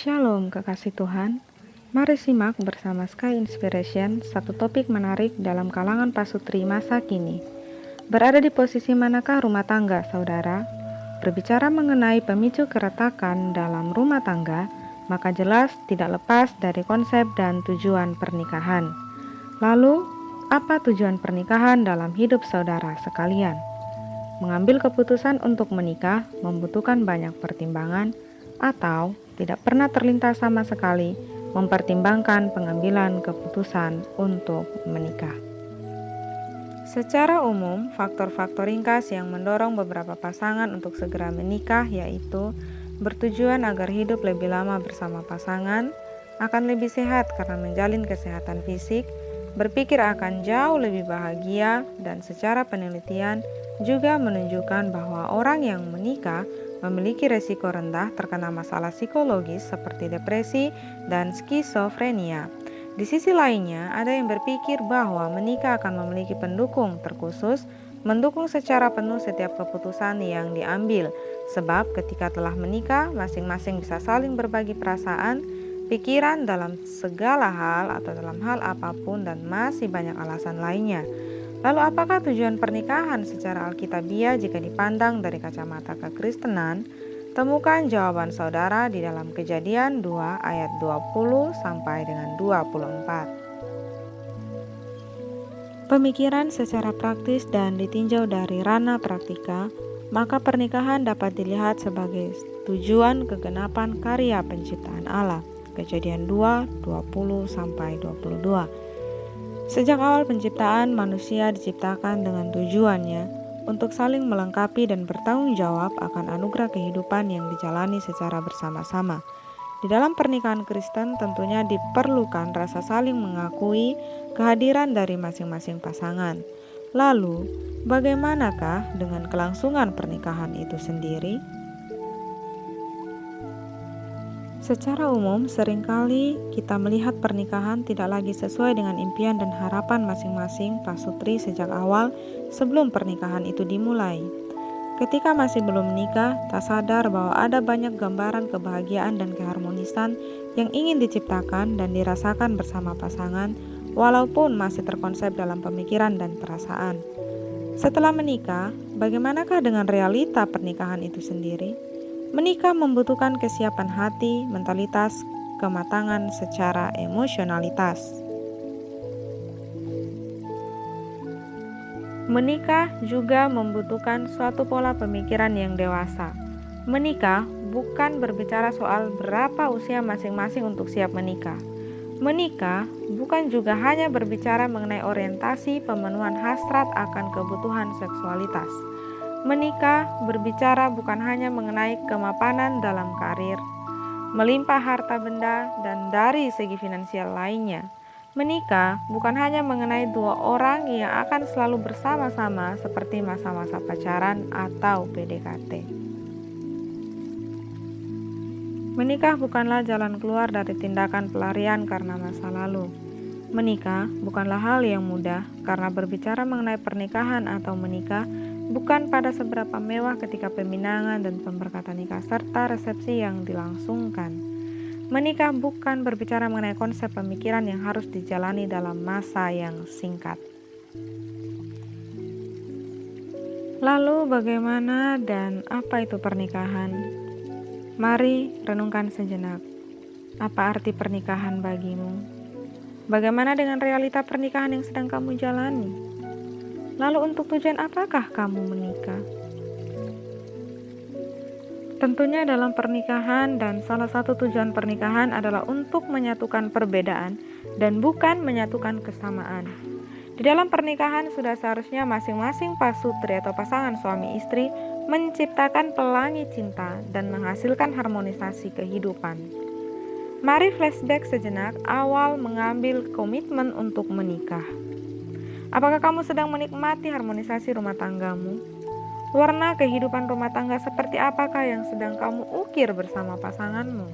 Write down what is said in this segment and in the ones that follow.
Shalom kekasih Tuhan. Mari simak bersama Sky Inspiration satu topik menarik dalam kalangan pasutri masa kini. Berada di posisi manakah rumah tangga, saudara? Berbicara mengenai pemicu keretakan dalam rumah tangga, maka jelas tidak lepas dari konsep dan tujuan pernikahan. Lalu, apa tujuan pernikahan dalam hidup saudara sekalian? Mengambil keputusan untuk menikah membutuhkan banyak pertimbangan, atau tidak pernah terlintas sama sekali mempertimbangkan pengambilan keputusan untuk menikah. Secara umum, faktor-faktor ringkas yang mendorong beberapa pasangan untuk segera menikah yaitu bertujuan agar hidup lebih lama bersama pasangan, akan lebih sehat karena menjalin kesehatan fisik, berpikir akan jauh lebih bahagia, dan secara penelitian juga menunjukkan bahwa orang yang menikah memiliki resiko rendah terkena masalah psikologis seperti depresi dan skizofrenia. Di sisi lainnya, ada yang berpikir bahwa menikah akan memiliki pendukung terkhusus, mendukung secara penuh setiap keputusan yang diambil. Sebab ketika telah menikah, masing-masing bisa saling berbagi perasaan, pikiran dalam segala hal atau dalam hal apapun, dan masih banyak alasan lainnya. Lalu apakah tujuan pernikahan secara alkitabiah jika dipandang dari kacamata kekristenan? Temukan jawaban saudara di dalam Kejadian 2 ayat 20 sampai dengan 24. Pemikiran secara praktis dan ditinjau dari ranah praktika, maka pernikahan dapat dilihat sebagai tujuan kegenapan karya penciptaan Allah. Kejadian 2, 20 sampai 22. Sejak awal penciptaan, manusia diciptakan dengan tujuannya untuk saling melengkapi dan bertanggung jawab akan anugerah kehidupan yang dijalani secara bersama-sama. Di dalam pernikahan Kristen tentunya diperlukan rasa saling mengakui kehadiran dari masing-masing pasangan. Lalu, bagaimanakah dengan kelangsungan pernikahan itu sendiri? Secara umum, seringkali kita melihat pernikahan tidak lagi sesuai dengan impian dan harapan masing-masing pasutri sejak awal sebelum pernikahan itu dimulai. Ketika masih belum menikah, tak sadar bahwa ada banyak gambaran kebahagiaan dan keharmonisan yang ingin diciptakan dan dirasakan bersama pasangan, walaupun masih terkonsep dalam pemikiran dan perasaan. Setelah menikah, bagaimanakah dengan realita pernikahan itu sendiri? Menikah membutuhkan kesiapan hati, mentalitas, kematangan secara emosionalitas. Menikah juga membutuhkan suatu pola pemikiran yang dewasa. Menikah bukan berbicara soal berapa usia masing-masing untuk siap menikah. Menikah bukan juga hanya berbicara mengenai orientasi pemenuhan hasrat akan kebutuhan seksualitas. Menikah berbicara bukan hanya mengenai kemapanan dalam karir, melimpah harta benda, dan dari segi finansial lainnya. Menikah bukan hanya mengenai dua orang yang akan selalu bersama-sama seperti masa-masa pacaran atau PDKT. Menikah bukanlah jalan keluar dari tindakan pelarian karena masa lalu. Menikah bukanlah hal yang mudah karena berbicara mengenai pernikahan atau menikah bukan pada seberapa mewah ketika peminangan dan pemberkatan nikah serta resepsi yang dilangsungkan. Menikah bukan berbicara mengenai konsep pemikiran yang harus dijalani dalam masa yang singkat. Lalu bagaimana dan apa itu pernikahan? Mari renungkan sejenak. Apa arti pernikahan bagimu? Bagaimana dengan realita pernikahan yang sedang kamu jalani? Lalu untuk tujuan apakah kamu menikah? Tentunya dalam pernikahan, dan salah satu tujuan pernikahan adalah untuk menyatukan perbedaan dan bukan menyatukan kesamaan. Di dalam pernikahan sudah seharusnya masing-masing pasutri atau pasangan suami istri menciptakan pelangi cinta dan menghasilkan harmonisasi kehidupan. Mari flashback sejenak awal mengambil komitmen untuk menikah. Apakah kamu sedang menikmati harmonisasi rumah tanggamu? Warna kehidupan rumah tangga seperti apakah yang sedang kamu ukir bersama pasanganmu?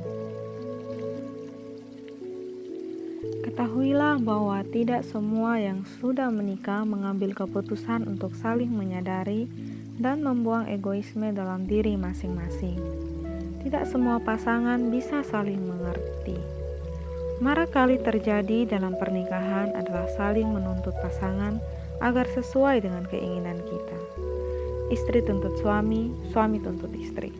Ketahuilah bahwa tidak semua yang sudah menikah mengambil keputusan untuk saling menyadari dan membuang egoisme dalam diri masing-masing. Tidak semua pasangan bisa saling mengerti. Mara kali terjadi dalam pernikahan adalah saling menuntut pasangan agar sesuai dengan keinginan kita. Istri tuntut suami, suami tuntut istri.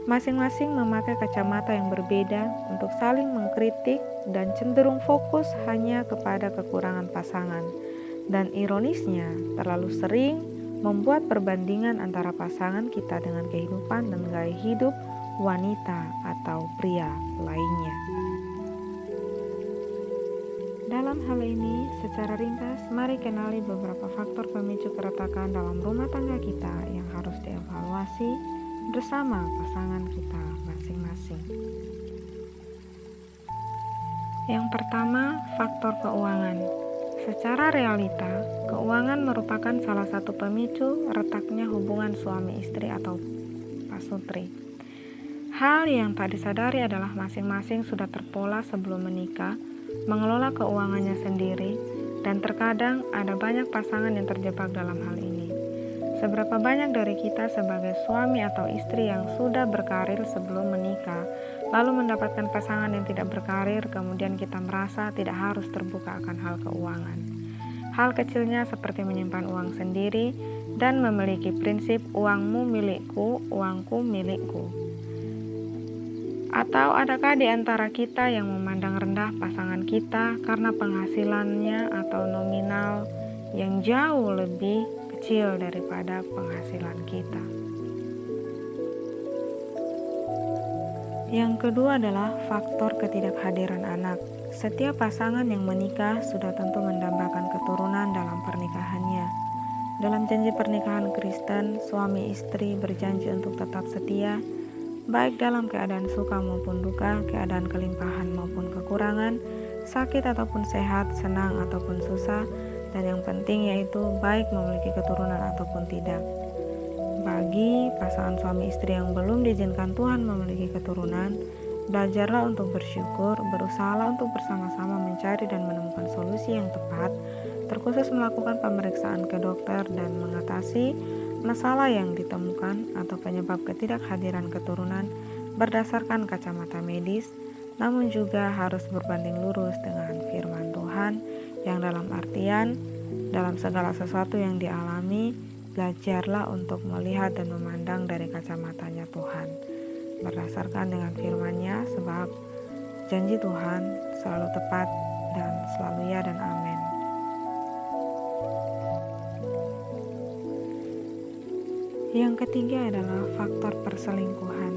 Masing-masing memakai kacamata yang berbeda untuk saling mengkritik dan cenderung fokus hanya kepada kekurangan pasangan. Dan ironisnya, terlalu sering membuat perbandingan antara pasangan kita dengan kehidupan dan gaya hidup wanita atau pria lainnya. Dalam hal ini, secara ringkas, mari kenali beberapa faktor pemicu keretakan dalam rumah tangga kita yang harus dievaluasi bersama pasangan kita masing-masing. Yang pertama, faktor keuangan. Secara realita, keuangan merupakan salah satu pemicu retaknya hubungan suami istri atau pasutri. Hal yang tak disadari adalah masing-masing sudah terpola sebelum menikah, mengelola keuangannya sendiri, dan terkadang ada banyak pasangan yang terjebak dalam hal ini. Seberapa banyak dari kita sebagai suami atau istri yang sudah berkarir sebelum menikah, lalu mendapatkan pasangan yang tidak berkarir, kemudian kita merasa tidak harus terbuka akan hal keuangan. Hal kecilnya seperti menyimpan uang sendiri dan memiliki prinsip uangmu milikku, uangku milikku. Atau adakah di antara kita yang memandang rendah pasangan kita karena penghasilannya atau nominal yang jauh lebih kecil daripada penghasilan kita? Yang kedua adalah faktor ketidakhadiran anak. Setiap pasangan yang menikah sudah tentu mendambakan keturunan dalam pernikahannya. Dalam janji pernikahan Kristen, suami istri berjanji untuk tetap setia, baik dalam keadaan suka maupun duka, keadaan kelimpahan maupun kekurangan, sakit ataupun sehat, senang ataupun susah, dan yang penting yaitu baik memiliki keturunan ataupun tidak. Bagi pasangan suami istri yang belum diizinkan Tuhan memiliki keturunan, belajarlah untuk bersyukur, berusahalah untuk bersama-sama mencari dan menemukan solusi yang tepat, terkhusus melakukan pemeriksaan ke dokter dan mengatasi masalah yang ditemukan atau penyebab ketidakhadiran keturunan berdasarkan kacamata medis, namun juga harus berbanding lurus dengan firman Tuhan yang dalam artian dalam segala sesuatu yang dialami, belajarlah untuk melihat dan memandang dari kacamatanya Tuhan berdasarkan dengan firman-Nya, sebab janji Tuhan selalu tepat dan selalu ya dan amin. Yang ketiga adalah faktor perselingkuhan.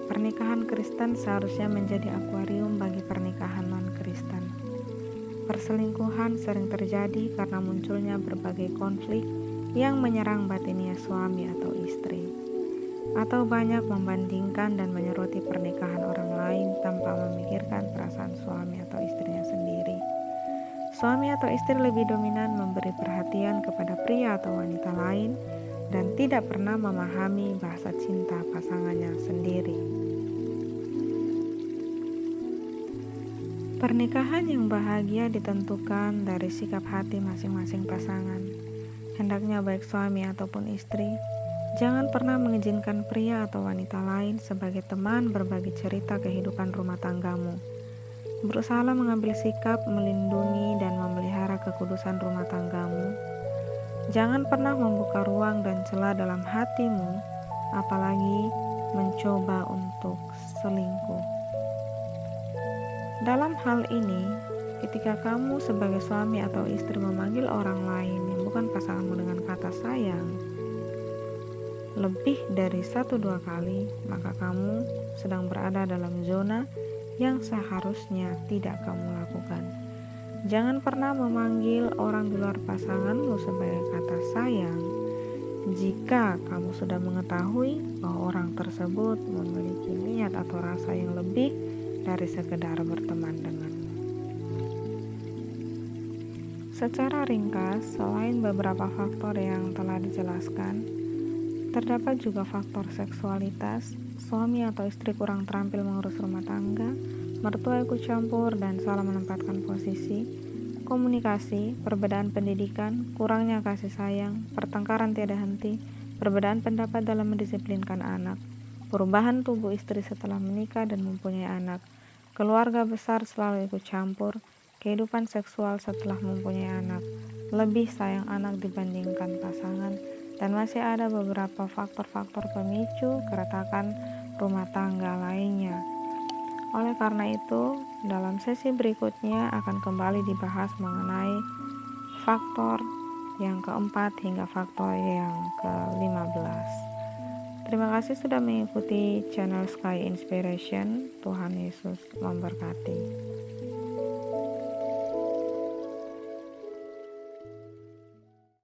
Pernikahan Kristen seharusnya menjadi akuarium bagi pernikahan non-Kristen. Perselingkuhan sering terjadi karena munculnya berbagai konflik yang menyerang batinnya suami atau istri, atau banyak membandingkan dan menyoroti pernikahan orang lain tanpa memikirkan perasaan suami atau istrinya sendiri. Suami atau istri lebih dominan memberi perhatian kepada pria atau wanita lain dan tidak pernah memahami bahasa cinta pasangannya sendiri. Pernikahan yang bahagia ditentukan dari sikap hati masing-masing pasangan. Hendaknya baik suami ataupun istri, jangan pernah mengizinkan pria atau wanita lain sebagai teman berbagi cerita kehidupan rumah tanggamu. Berusahalah mengambil sikap melindungi dan memelihara kekudusan rumah tanggamu. Jangan pernah membuka ruang dan celah dalam hatimu, apalagi mencoba untuk selingkuh. Dalam hal ini, ketika kamu sebagai suami atau istri memanggil orang lain yang bukan pasanganmu dengan kata sayang lebih dari 1-2 kali, maka kamu sedang berada dalam zona yang seharusnya tidak kamu lakukan. Jangan pernah memanggil orang di luar pasanganmu sebagai kata sayang jika kamu sudah mengetahui bahwa orang tersebut memiliki niat atau rasa yang lebih dari sekedar berteman denganmu. Secara ringkas, selain beberapa faktor yang telah dijelaskan, terdapat juga faktor seksualitas, suami atau istri kurang terampil mengurus rumah tangga, mertua ikut campur dan salah menempatkan posisi, komunikasi, perbedaan pendidikan, kurangnya kasih sayang, pertengkaran tiada henti, perbedaan pendapat dalam mendisiplinkan anak, perubahan tubuh istri setelah menikah dan mempunyai anak, keluarga besar selalu ikut campur, kehidupan seksual setelah mempunyai anak, lebih sayang anak dibandingkan pasangan, dan masih ada beberapa faktor-faktor pemicu keretakan rumah tangga lainnya. Oleh karena itu, dalam sesi berikutnya akan kembali dibahas mengenai faktor yang keempat hingga faktor yang ke-15. Terima kasih sudah mengikuti channel Sky Inspiration. Tuhan Yesus memberkati.